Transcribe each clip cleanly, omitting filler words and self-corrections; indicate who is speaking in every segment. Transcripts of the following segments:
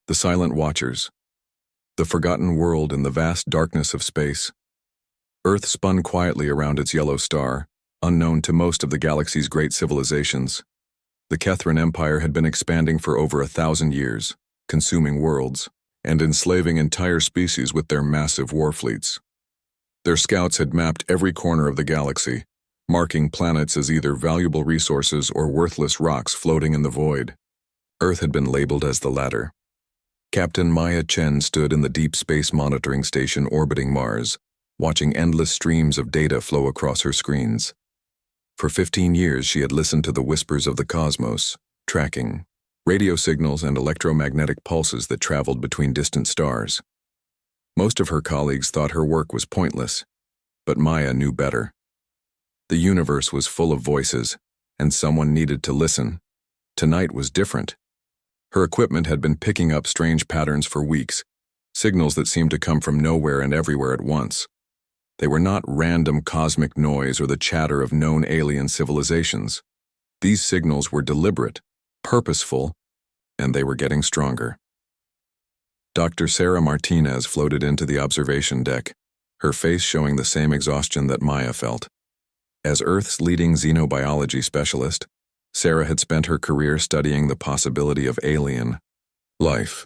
Speaker 1: The Silent Watchers. The forgotten world in the vast darkness of space. Earth spun quietly around its yellow star, unknown to most of the galaxy's great civilizations. The Kethran Empire had been expanding for over 1,000 years, consuming worlds, and enslaving entire species with their massive war fleets. Their scouts had mapped every corner of the galaxy, marking planets as either valuable resources or worthless rocks floating in the void. Earth had been labeled as the latter. Captain Maya Chen stood in the Deep Space Monitoring Station orbiting Mars, watching endless streams of data flow across her screens. For 15 years she had listened to the whispers of the cosmos, tracking radio signals and electromagnetic pulses that traveled between distant stars. Most of her colleagues thought her work was pointless, but Maya knew better. The universe was full of voices, and someone needed to listen. Tonight was different. Her equipment had been picking up strange patterns for weeks, signals that seemed to come from nowhere and everywhere at once. They were not random cosmic noise or the chatter of known alien civilizations. These signals were deliberate, purposeful, and they were getting stronger. Dr. Sarah Martinez floated into the observation deck, her face showing the same exhaustion that Maya felt. As Earth's leading xenobiology specialist, Sarah had spent her career studying the possibility of alien life,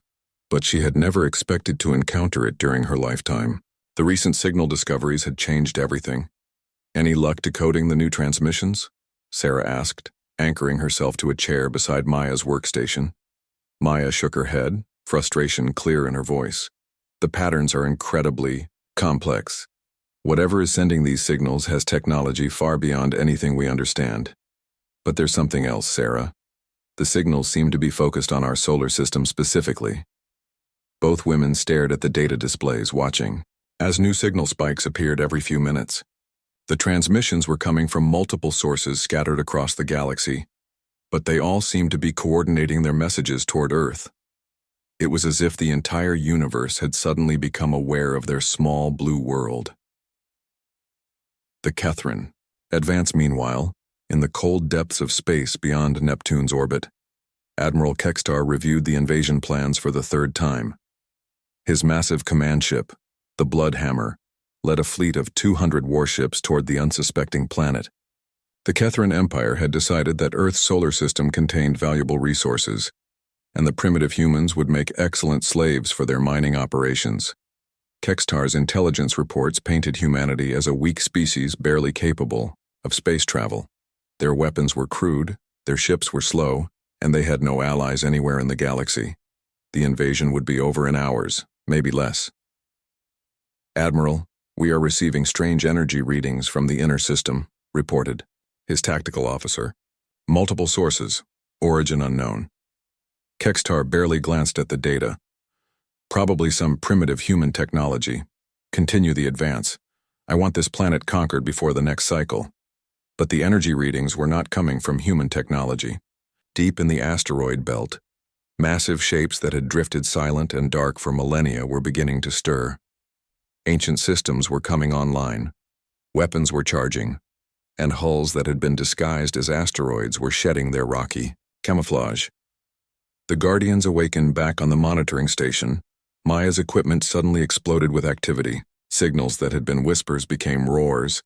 Speaker 1: but she had never expected to encounter it during her lifetime. The recent signal discoveries had changed everything. "Any luck decoding the new transmissions?" Sarah asked, anchoring herself to a chair beside Maya's workstation. Maya shook her head, frustration clear in her voice. "The patterns are incredibly complex. Whatever is sending these signals has technology far beyond anything we understand. But there's something else, Sarah. The signals seem to be focused on our solar system specifically." Both women stared at the data displays, watching, as new signal spikes appeared every few minutes. The transmissions were coming from multiple sources scattered across the galaxy, but they all seemed to be coordinating their messages toward Earth. It was as if the entire universe had suddenly become aware of their small blue world. The Kethran. Advance, meanwhile, in the cold depths of space beyond Neptune's orbit. Admiral Kextar reviewed the invasion plans for the third time. His massive command ship, the Bloodhammer, led a fleet of 200 warships toward the unsuspecting planet. The Kethran Empire had decided that Earth's solar system contained valuable resources, and the primitive humans would make excellent slaves for their mining operations. Kextar's intelligence reports painted humanity as a weak species barely capable of space travel. Their weapons were crude, their ships were slow, and they had no allies anywhere in the galaxy. The invasion would be over in hours, maybe less. "Admiral, we are receiving strange energy readings from the inner system," reported his tactical officer. "Multiple sources, origin unknown." Kextar barely glanced at the data. "Probably some primitive human technology. Continue the advance. I want this planet conquered before the next cycle." But the energy readings were not coming from human technology. Deep in the asteroid belt, massive shapes that had drifted silent and dark for millennia were beginning to stir. Ancient systems were coming online, weapons were charging, and hulls that had been disguised as asteroids were shedding their rocky camouflage. The Guardians awakened back on the monitoring station. Maya's equipment suddenly exploded with activity. Signals that had been whispers became roars,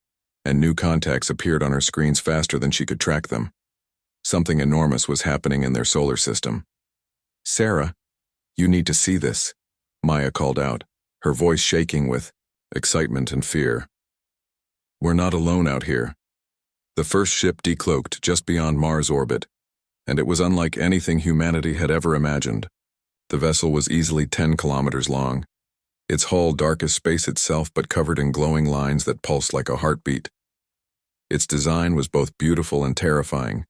Speaker 1: and new contacts appeared on her screens faster than she could track them. Something enormous was happening in their solar system. "Sarah, you need to see this," Maya called out, her voice shaking with excitement and fear. "We're not alone out here." The first ship decloaked just beyond Mars' orbit, and it was unlike anything humanity had ever imagined. The vessel was easily 10 kilometers long, its hull dark as space itself but covered in glowing lines that pulsed like a heartbeat. Its design was both beautiful and terrifying,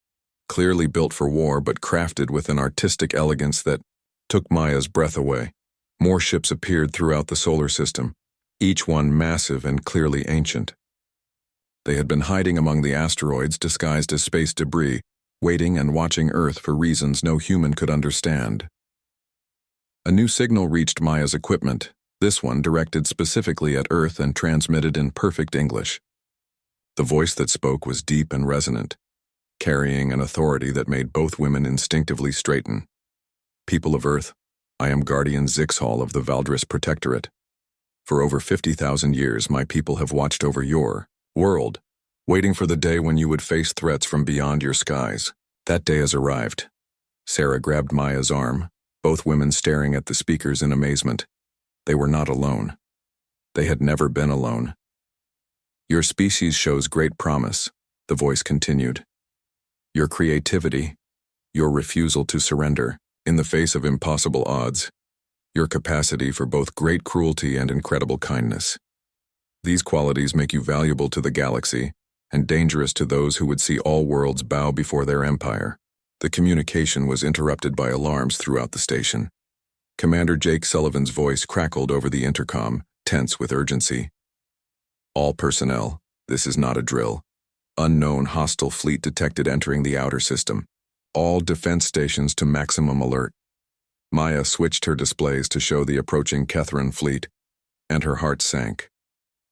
Speaker 1: clearly built for war but crafted with an artistic elegance that took Maya's breath away. More ships appeared throughout the solar system, each one massive and clearly ancient. They had been hiding among the asteroids disguised as space debris, waiting and watching Earth for reasons no human could understand. A new signal reached Maya's equipment, this one directed specifically at Earth and transmitted in perfect English. The voice that spoke was deep and resonant, carrying an authority that made both women instinctively straighten. "People of Earth, I am Guardian Zixhal of the Valdris Protectorate. For over 50,000 years, my people have watched over your world, waiting for the day when you would face threats from beyond your skies. That day has arrived. Sarah grabbed Maya's arm, both women staring at the speakers in amazement. They were not alone. They had never been alone. Your species shows great promise, the voice continued. Your creativity, your refusal to surrender, in the face of impossible odds, your capacity for both great cruelty and incredible kindness. These qualities make you valuable to the galaxy and dangerous to those who would see all worlds bow before their empire. The communication was interrupted by alarms throughout the station. Commander Jake Sullivan's voice crackled over the intercom, tense with urgency. All personnel, this is not a drill. Unknown hostile fleet detected entering the outer system. All defense stations to maximum alert. Maya switched her displays to show the approaching Kethran fleet, and her heart sank.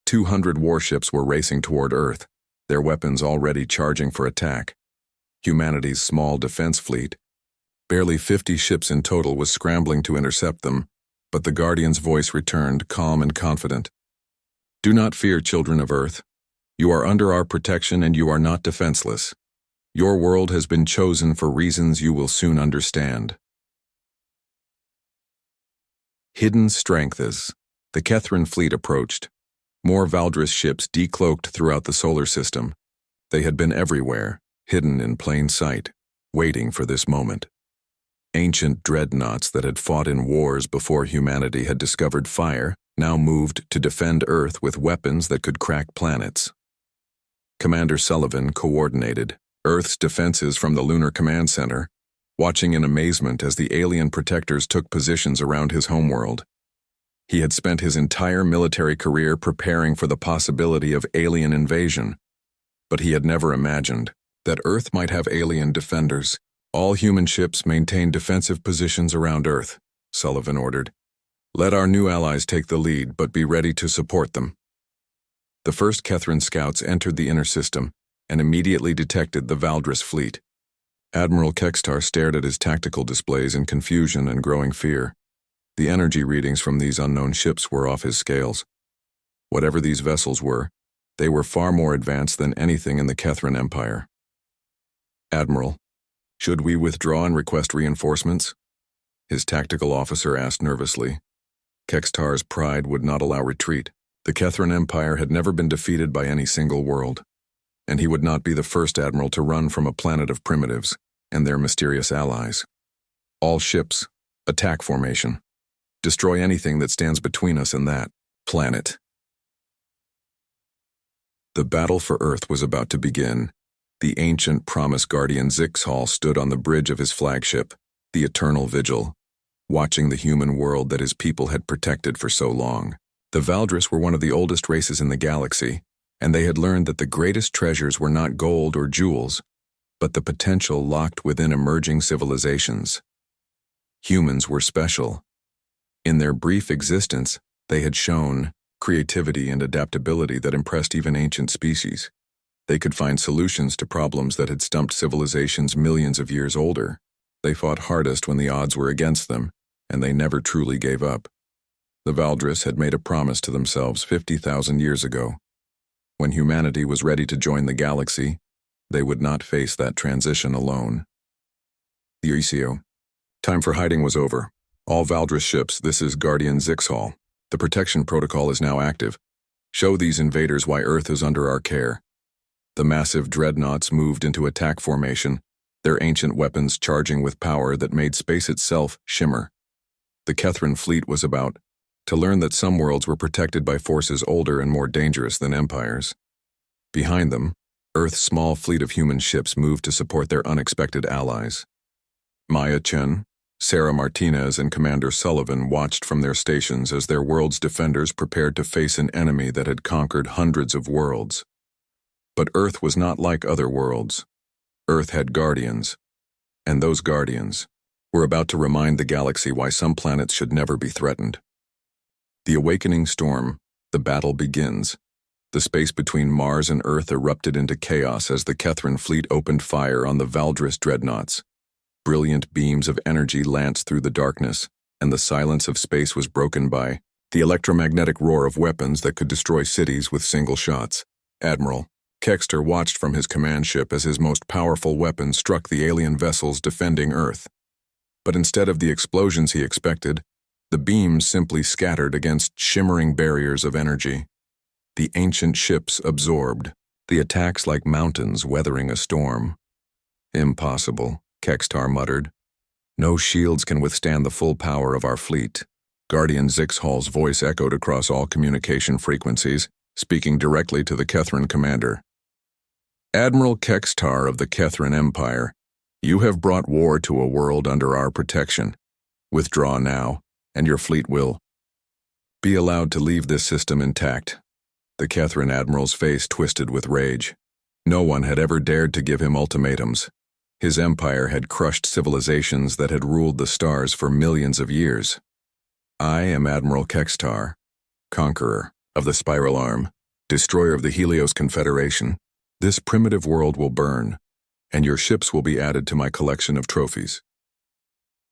Speaker 1: 200 warships were racing toward Earth, their weapons already charging for attack. Humanity's small defense fleet, barely 50 ships in total, was scrambling to intercept them, but the Guardian's voice returned, calm and confident. Do not fear, children of Earth. You are under our protection and you are not defenseless. Your world has been chosen for reasons you will soon understand. Hidden strength. As the Kethran fleet approached, more Valdris ships decloaked throughout the solar system. They had been everywhere, hidden in plain sight, waiting for this moment. Ancient dreadnoughts that had fought in wars before humanity had discovered fire now moved to defend Earth with weapons that could crack planets. Commander Sullivan coordinated Earth's defenses from the Lunar Command Center, watching in amazement as the alien protectors took positions around his homeworld. He had spent his entire military career preparing for the possibility of alien invasion, but he had never imagined that Earth might have alien defenders. All human ships maintain defensive positions around Earth, Sullivan ordered. Let our new allies take the lead, but be ready to support them. The first Kethran scouts entered the inner system and immediately detected the Valdris fleet. Admiral Kextar stared at his tactical displays in confusion and growing fear. The energy readings from these unknown ships were off his scales. Whatever these vessels were, they were far more advanced than anything in the Kethran Empire. Admiral, should we withdraw and request reinforcements? His tactical officer asked nervously. Kextar's pride would not allow retreat. The Kethran Empire had never been defeated by any single world, and he would not be the first admiral to run from a planet of primitives and their mysterious allies. All ships, attack formation. Destroy anything that stands between us and that planet. The battle for Earth was about to begin. The ancient promise Guardian Zixhal stood on the bridge of his flagship, the Eternal Vigil, watching the human world that his people had protected for so long. The Valdris were one of the oldest races in the galaxy, and they had learned that the greatest treasures were not gold or jewels, but the potential locked within emerging civilizations. Humans were special. In their brief existence, they had shown creativity and adaptability that impressed even ancient species. They could find solutions to problems that had stumped civilizations millions of years older. They fought hardest when the odds were against them, and they never truly gave up. The Valdris had made a promise to themselves 50,000 years ago. When humanity was ready to join the galaxy, they would not face that transition alone. The ECO. Time for hiding was over. All Valdris ships, this is Guardian Zixhal. The protection protocol is now active. Show these invaders why Earth is under our care. The massive dreadnoughts moved into attack formation, their ancient weapons charging with power that made space itself shimmer. The Kethran fleet was about to learn that some worlds were protected by forces older and more dangerous than empires. Behind them, Earth's small fleet of human ships moved to support their unexpected allies. Maya Chen, Sarah Martinez, and Commander Sullivan watched from their stations as their world's defenders prepared to face an enemy that had conquered hundreds of worlds. But Earth was not like other worlds. Earth had guardians, and those guardians were about to remind the galaxy why some planets should never be threatened. The awakening storm, the battle begins. The space between Mars and Earth erupted into chaos as the Kethran fleet opened fire on the Valdris dreadnoughts. Brilliant beams of energy lanced through the darkness, and the silence of space was broken by the electromagnetic roar of weapons that could destroy cities with single shots. Admiral Kexter watched from his command ship as his most powerful weapon struck the alien vessels defending Earth. But instead of the explosions he expected, the beams simply scattered against shimmering barriers of energy. The ancient ships absorbed, the attacks like mountains weathering a storm. "Impossible," Kextar muttered. "No shields can withstand the full power of our fleet." Guardian Zixhal's voice echoed across all communication frequencies, speaking directly to the Kethran commander. "Admiral Kextar of the Kethran Empire, you have brought war to a world under our protection. Withdraw now, and your fleet will be allowed to leave this system intact." The Kethran admiral's face twisted with rage. No one had ever dared to give him ultimatums. His empire had crushed civilizations that had ruled the stars for millions of years. "I am Admiral Kextar, conqueror of the Spiral Arm, destroyer of the Helios Confederation. This primitive world will burn, and your ships will be added to my collection of trophies."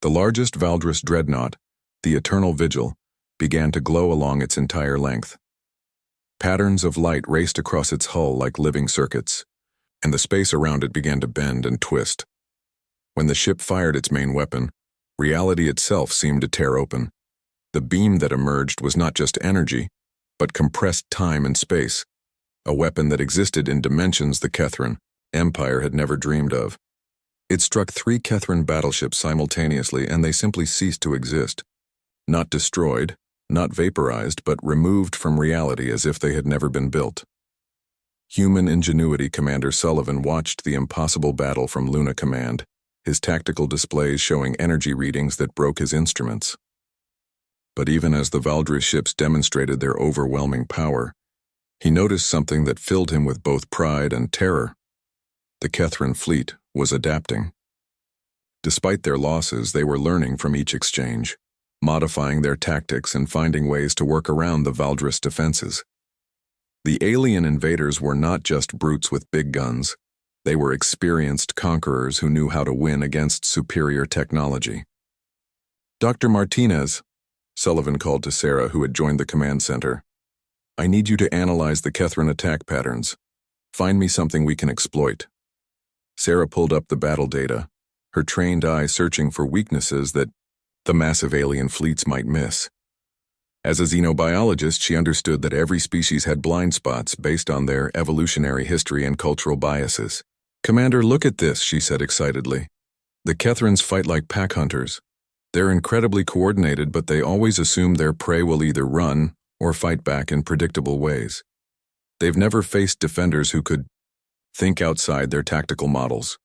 Speaker 1: The largest Valdris dreadnought, the Eternal Vigil, began to glow along its entire length. Patterns of light raced across its hull like living circuits, and the space around it began to bend and twist. When the ship fired its main weapon, reality itself seemed to tear open. The beam that emerged was not just energy, but compressed time and space, a weapon that existed in dimensions the Kethran Empire had never dreamed of. It struck 3 Kethran battleships simultaneously, and they simply ceased to exist. Not destroyed, not vaporized, but removed from reality as if they had never been built. Human ingenuity Commander Sullivan watched the impossible battle from Luna Command, his tactical displays showing energy readings that broke his instruments. But even as the Valdris ships demonstrated their overwhelming power, he noticed something that filled him with both pride and terror. The Kethran fleet was adapting. Despite their losses, they were learning from each exchange, modifying their tactics and finding ways to work around the Valdris defenses. The alien invaders were not just brutes with big guns. They were experienced conquerors who knew how to win against superior technology. "Dr. Martinez," Sullivan called to Sarah, who had joined the command center, "I need you to analyze the Kethran attack patterns. Find me something we can exploit." Sarah pulled up the battle data, her trained eye searching for weaknesses that the massive alien fleets might miss. As a xenobiologist, she understood that every species had blind spots based on their evolutionary history and cultural biases. "Commander, look at this," she said excitedly. "The Kethrans fight like pack hunters. They're incredibly coordinated, but they always assume their prey will either run or fight back in predictable ways. They've never faced defenders who could think outside their tactical models."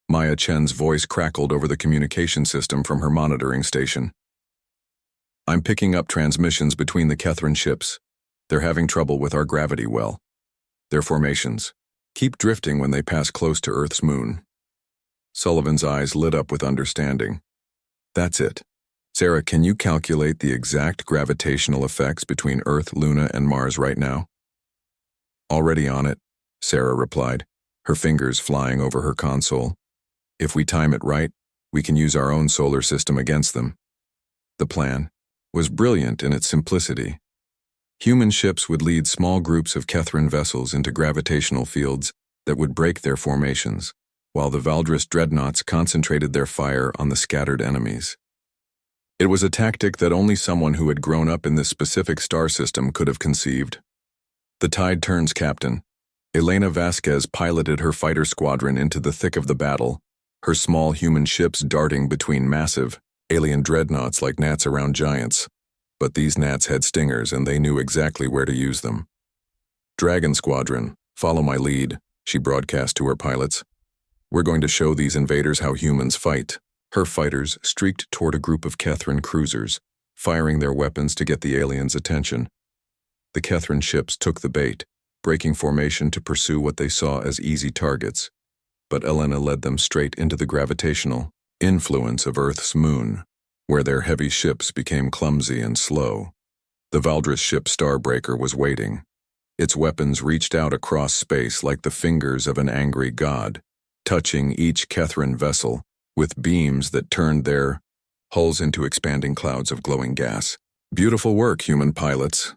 Speaker 1: Maya Chen's voice crackled over the communication system from her monitoring station. "I'm picking up transmissions between the Kethran ships. They're having trouble with our gravity well. Their formations keep drifting when they pass close to Earth's moon." Sullivan's eyes lit up with understanding. "That's it. Sarah, can you calculate the exact gravitational effects between Earth, Luna, and Mars right now?" "Already on it," Sarah replied, her fingers flying over her console. "If we time it right, we can use our own solar system against them." The plan was brilliant in its simplicity. Human ships would lead small groups of Kethran vessels into gravitational fields that would break their formations, while the Valdris dreadnoughts concentrated their fire on the scattered enemies. It was a tactic that only someone who had grown up in this specific star system could have conceived. The Tide Turns captain, Elena Vasquez, piloted her fighter squadron into the thick of the battle, her small human ships darting between massive, alien dreadnoughts like gnats around giants. But these gnats had stingers, and they knew exactly where to use them. "Dragon Squadron, follow my lead," she broadcast to her pilots. "We're going to show these invaders how humans fight." Her fighters streaked toward a group of Kethran cruisers, firing their weapons to get the aliens' attention. The Kethran ships took the bait, breaking formation to pursue what they saw as easy targets. But Elena led them straight into the gravitational influence of Earth's moon, where their heavy ships became clumsy and slow. The Valdris ship Starbreaker was waiting. Its weapons reached out across space like the fingers of an angry god, touching each Kethran vessel with beams that turned their hulls into expanding clouds of glowing gas. "Beautiful work, human pilots."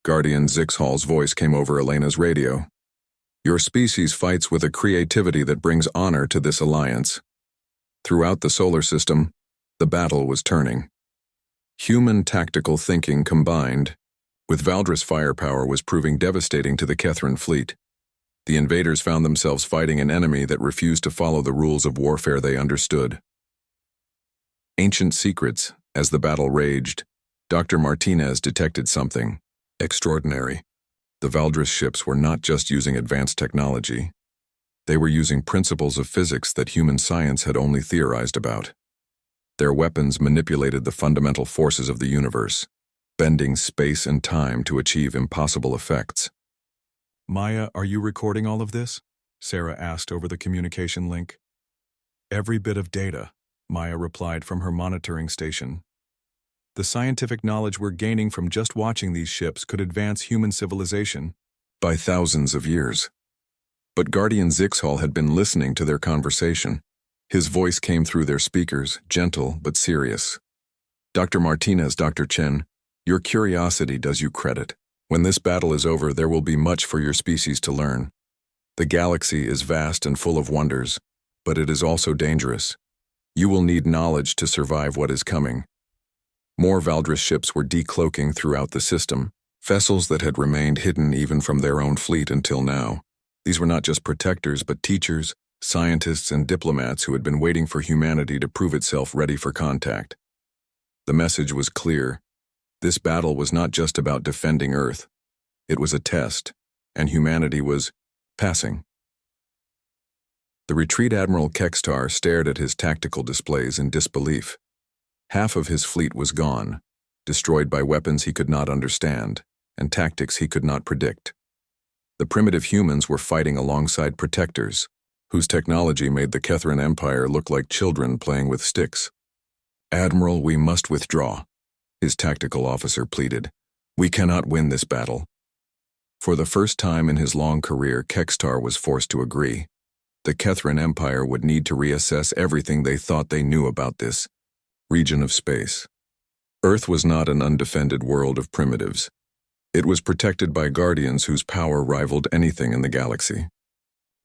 Speaker 1: Guardian Zixhal's voice came over Elena's radio. "Your species fights with a creativity that brings honor to this alliance." Throughout the solar system, the battle was turning. Human tactical thinking combined with Valdris firepower was proving devastating to the Kethran fleet. The invaders found themselves fighting an enemy that refused to follow the rules of warfare they understood. Ancient secrets. As the battle raged, Dr. Martinez detected something extraordinary. The Valdris ships were not just using advanced technology. They were using principles of physics that human science had only theorized about. Their weapons manipulated the fundamental forces of the universe, bending space and time to achieve impossible effects. "Maya, are you recording all of this?" Sarah asked over the communication link. "Every bit of data," Maya replied from her monitoring station. "The scientific knowledge we're gaining from just watching these ships could advance human civilization by thousands of years." But Guardian Zixhal had been listening to their conversation. His voice came through their speakers, gentle but serious. "Dr. Martinez, Dr. Chen, your curiosity does you credit. When this battle is over, there will be much for your species to learn. The galaxy is vast and full of wonders, but it is also dangerous. You will need knowledge to survive what is coming." More Valdris ships were decloaking throughout the system, vessels that had remained hidden even from their own fleet until now. These were not just protectors, but teachers, scientists, and diplomats who had been waiting for humanity to prove itself ready for contact. The message was clear. This battle was not just about defending Earth. It was a test, and humanity was passing. The Retreat Admiral Kekstar stared at his tactical displays in disbelief. Half of his fleet was gone, destroyed by weapons he could not understand, and tactics he could not predict. The primitive humans were fighting alongside protectors, whose technology made the Kethran Empire look like children playing with sticks. "Admiral, we must withdraw," his tactical officer pleaded. "We cannot win this battle." For the first time in his long career, Kekstar was forced to agree. The Kethran Empire would need to reassess everything they thought they knew about this region of space. Earth was not an undefended world of primitives. It was protected by guardians whose power rivaled anything in the galaxy.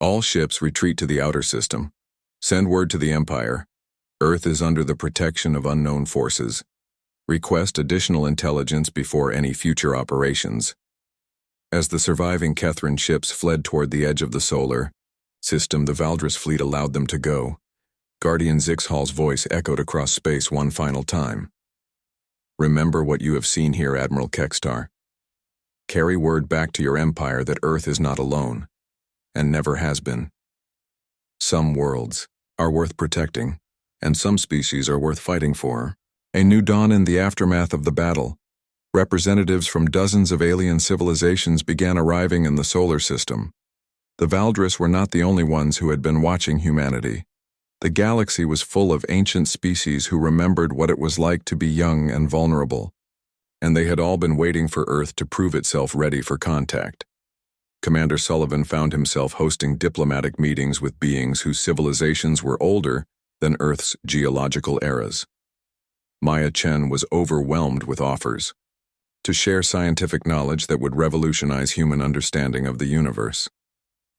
Speaker 1: "All ships retreat to the outer system. Send word to the Empire. Earth is under the protection of unknown forces. Request additional intelligence before any future operations." As the surviving Kethran ships fled toward the edge of the solar system, the Valdris fleet allowed them to go. Guardian Zixhal's voice echoed across space one final time. "Remember what you have seen here, Admiral Kekstar. Carry word back to your empire that Earth is not alone, and never has been. Some worlds are worth protecting, and some species are worth fighting for." A new dawn in the aftermath of the battle. Representatives from dozens of alien civilizations began arriving in the solar system. The Valdris were not the only ones who had been watching humanity. The galaxy was full of ancient species who remembered what it was like to be young and vulnerable, and they had all been waiting for Earth to prove itself ready for contact. Commander Sullivan found himself hosting diplomatic meetings with beings whose civilizations were older than Earth's geological eras. Maya Chen was overwhelmed with offers to share scientific knowledge that would revolutionize human understanding of the universe.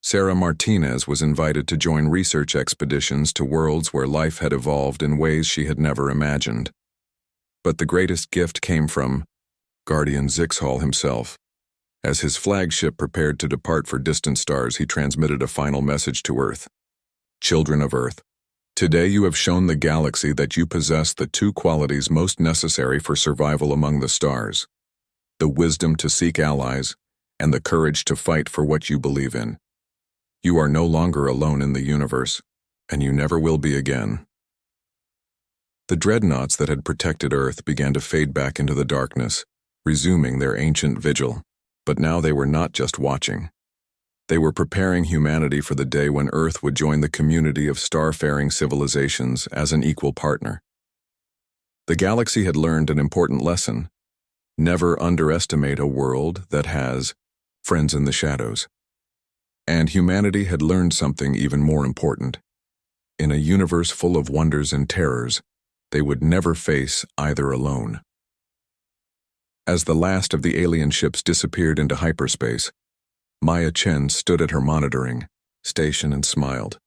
Speaker 1: Sarah Martinez was invited to join research expeditions to worlds where life had evolved in ways she had never imagined. But the greatest gift came from Guardian Zixhal himself. As his flagship prepared to depart for distant stars, he transmitted a final message to Earth. "Children of Earth, today you have shown the galaxy that you possess the two qualities most necessary for survival among the stars: the wisdom to seek allies and the courage to fight for what you believe in. You are no longer alone in the universe, and you never will be again." The dreadnoughts that had protected Earth began to fade back into the darkness, resuming their ancient vigil. But now they were not just watching. They were preparing humanity for the day when Earth would join the community of star-faring civilizations as an equal partner. The galaxy had learned an important lesson: never underestimate a world that has friends in the shadows. And humanity had learned something even more important. In a universe full of wonders and terrors, They would never face either alone. As the last of the alien ships disappeared into hyperspace, Maya Chen stood at her monitoring station and smiled.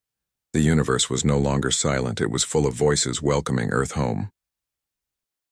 Speaker 1: The universe was no longer silent, it was full of voices welcoming Earth home.